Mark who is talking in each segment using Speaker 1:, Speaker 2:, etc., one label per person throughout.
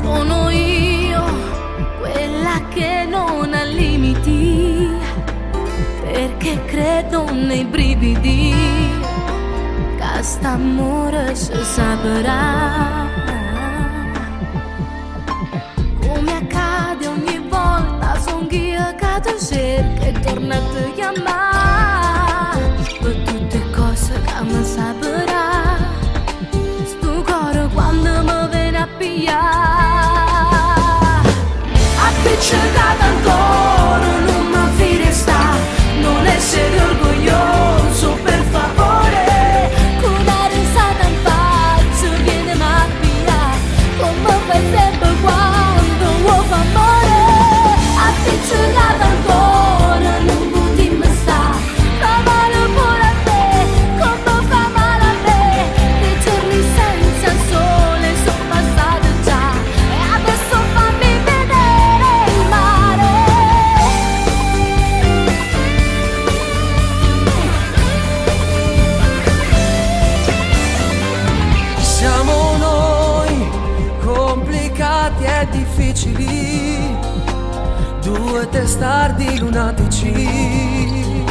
Speaker 1: Sono io quella che non ha limiti, perché credo nei brividi, che st'amore si saprà. Come accade ogni volta, son io che ti cerco e torno a te chiamare, per tutte cose che mi saprà. Sto cuore quando mi viene a pigliare, appiccicata ancora, non mi fide sta, non essere orgoglioso per favore, con una risata in faccia viene a pigliare, come fai sempre quando vuoi fa amore. Appiccicata ancora, non potremmo sta, fa male pure a te, come fa male a me. Dei giorni senza sole sono passati già, e adesso fammi vedere il mare.
Speaker 2: Siamo noi, complicati e difficili, due testardi lunatici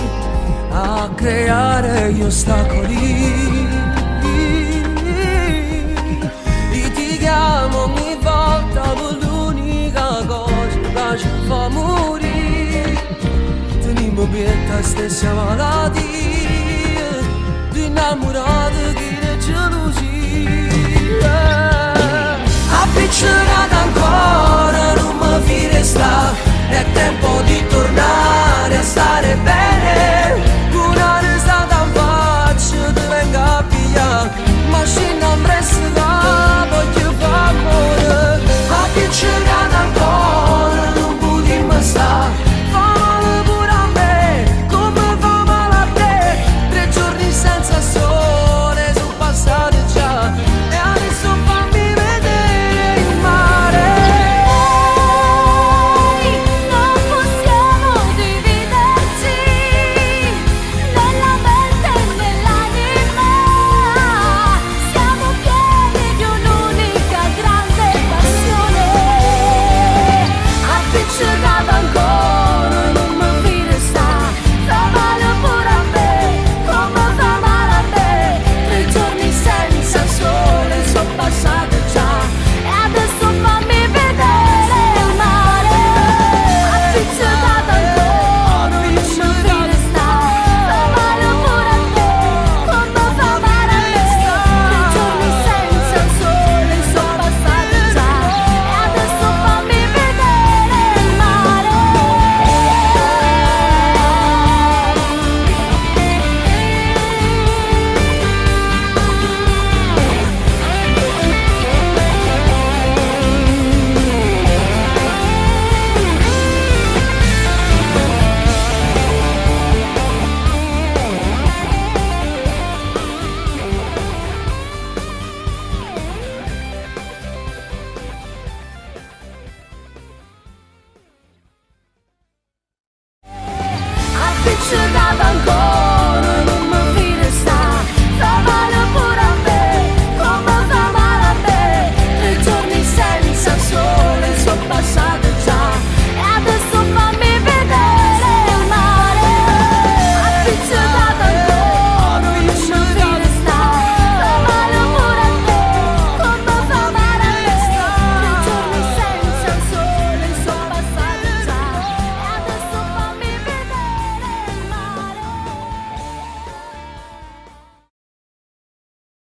Speaker 2: a creare gli ostacoli. Litighiamo ogni volta per l'unica cosa che ci fa morire. Teniamo pietà stessa malattia, di innamorati che ne ce lo